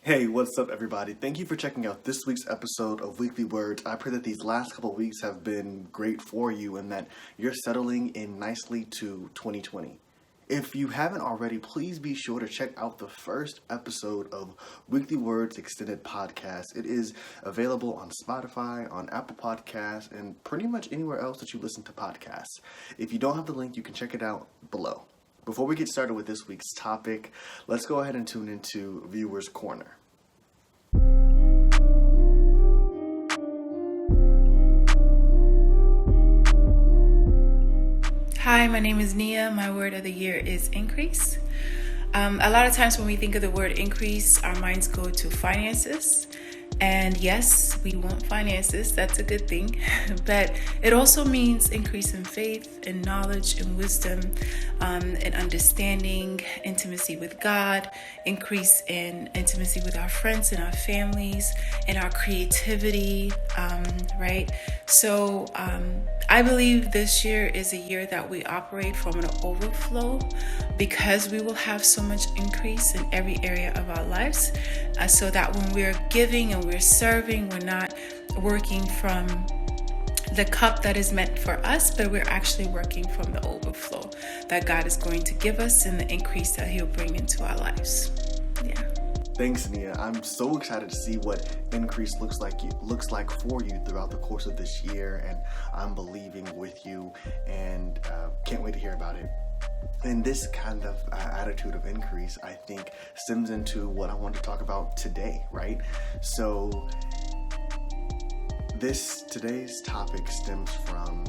Hey, what's up, everybody? Thank you for checking out this week's episode of Weekly Words. I pray that these last couple of weeks have been great for you and that you're settling in nicely to 2020. If you haven't already, please be sure to check out the first episode of Weekly Words Extended Podcast. It is available on Spotify, on Apple Podcasts, and pretty much anywhere else that you listen to podcasts. If you don't have the link, you can check it out below. Before we get started with this week's topic, let's go ahead and tune into Viewer's Corner. Hi, my name is Nia. My word of the year is increase. A lot of times when we think of the word increase, our minds go to finances. And yes, we want finances. That's a good thing. But it also means increase in faith, in knowledge, in wisdom, in understanding, intimacy with God, increase in intimacy with our friends and our families, and our creativity, right? So I believe this year is a year that we operate from an overflow because we will have so much increase in every area of our lives, so that when we're giving and we're serving, we're not working from the cup that is meant for us, but we're actually working from the overflow that God is going to give us and the increase that He'll bring into our lives. Yeah. Thanks, Nia. I'm so excited to see what increase looks like for you throughout the course of this year, and I'm believing with you, and can't wait to hear about it. And this kind of attitude of increase, I think, stems into what I want to talk about today, right? So today's topic stems from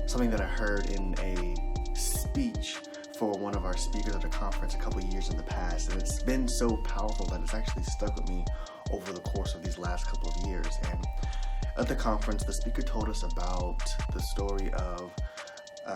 something that I heard in a speech for one of our speakers at a conference a couple of years in the past, and it's been so powerful that it's actually stuck with me over the course of these last couple of years. And at the conference, the speaker told us about the story of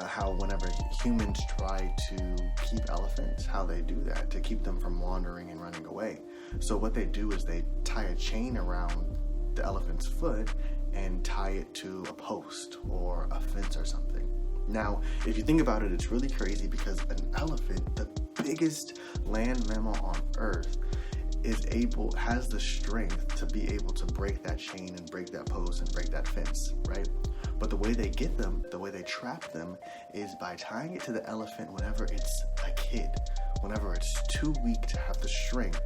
how whenever humans try to keep elephants, how they do that to keep them from wandering and running away. So what they do is they tie a chain around the elephant's foot and tie it to a post or a fence or something. Now, if you think about it, it's really crazy because an elephant, the biggest land mammal on earth, has the strength to be able to break that chain and break that post and break that fence, right? But the way they get them, the way they trap them, is by tying it to the elephant whenever it's a kid, whenever it's too weak to have the strength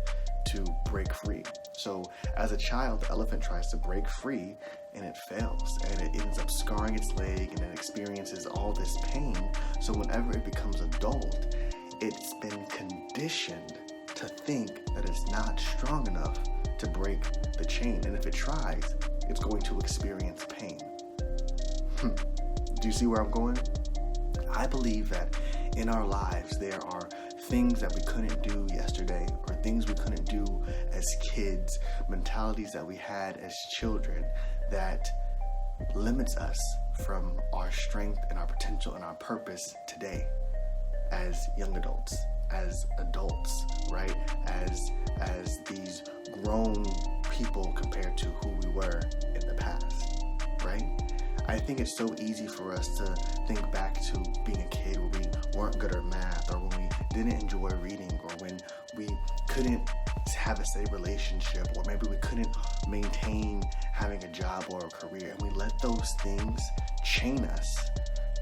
to break free. So as a child, the elephant tries to break free and it fails, and it ends up scarring its leg and it experiences all this pain. So whenever it becomes adult, it's been conditioned to think that it's not strong enough to break the chain, and if it tries, it's going to experience pain. Do you see where I'm going? I believe that in our lives there are things that we couldn't do yesterday, or things we couldn't do as kids, mentalities that we had as children that limits us from our strength and our potential and our purpose today as young adults, as adults, right? As these grown people compared to who we were in the past, right? I think it's so easy for us to think back to being a kid where we weren't good at math, or when we didn't enjoy reading, or when we couldn't have a steady relationship, or maybe we couldn't maintain having a job or a career, and we let those things chain us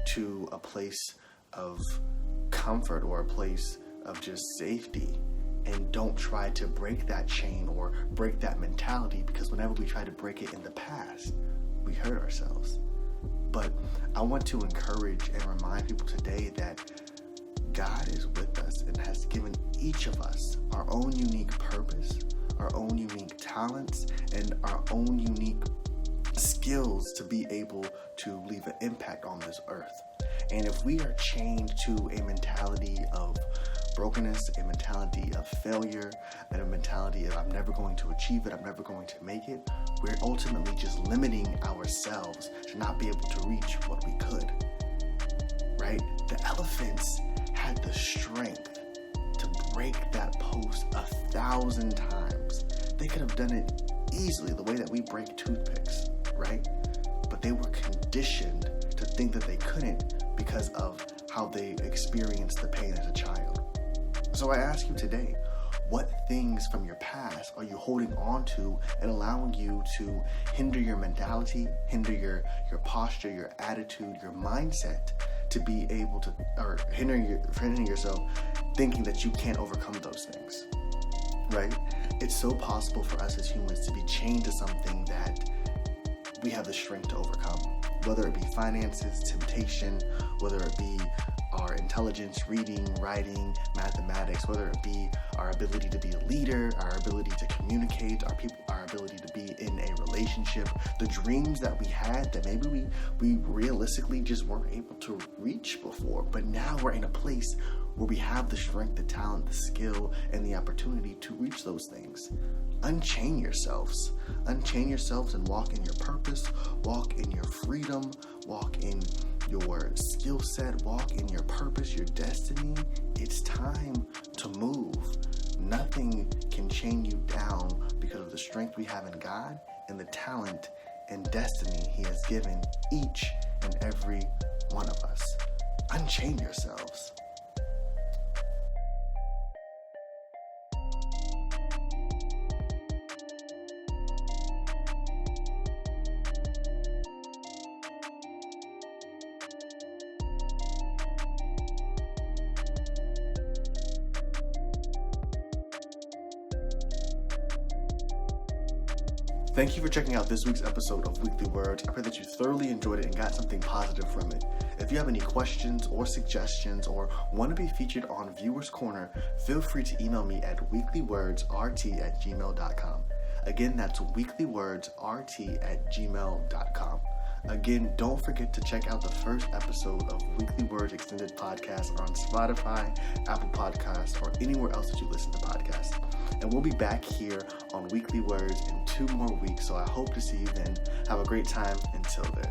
to a place of comfort or a place of just safety, and don't try to break that chain or break that mentality, because whenever we try to break it in the past, we hurt ourselves. But I want to encourage and remind people today that God is with us and has given each of us our own unique purpose, our own unique talents, and our own unique skills to be able to leave an impact on this earth. And if we are chained to a mentality of brokenness, a mentality of failure, and a mentality of I'm never going to achieve it, I'm never going to make it, we're ultimately just limiting ourselves to not be able to reach what we could, right? The elephants had the strength to break that post 1,000 times. They could have done it easily, the way that we break toothpicks, right? But they were conditioned to think that they couldn't because of how they experienced the pain as a child. So I ask you today, What things from your past are you holding on to and allowing you to hinder your mentality, hinder your posture, your attitude, your mindset to be able to, or hindering yourself thinking that you can't overcome those things, right? It's so possible for us as humans to be chained to something that we have the strength to overcome, whether it be finances, temptation, whether it be our intelligence, reading, writing, mathematics, whether it be our ability to be a leader, our ability to communicate, our ability to be in a relationship, the dreams that we had that maybe we realistically just weren't able to reach before. But now we're in a place where we have the strength, the talent, the skill, and the opportunity to reach those things. Unchain yourselves. Unchain yourselves and walk in your purpose, walk in your freedom, walk in your skill set, walk in your purpose, your destiny. It's time to move. Nothing can chain you down because of the strength we have in God and the talent and destiny He has given each and every one of us. Unchain yourselves. Thank you for checking out this week's episode of Weekly Words. I pray that you thoroughly enjoyed it and got something positive from it. If you have any questions or suggestions or want to be featured on Viewers Corner, feel free to email me at weeklywordsrt@gmail.com. Again, that's weeklywordsrt@gmail.com. Again, don't forget to check out the first episode of Weekly Words Extended Podcast on Spotify, Apple Podcasts, or anywhere else that you listen to podcasts. And we'll be back here on Weekly Words in 2 more weeks, so I hope to see you then. Have a great time until then.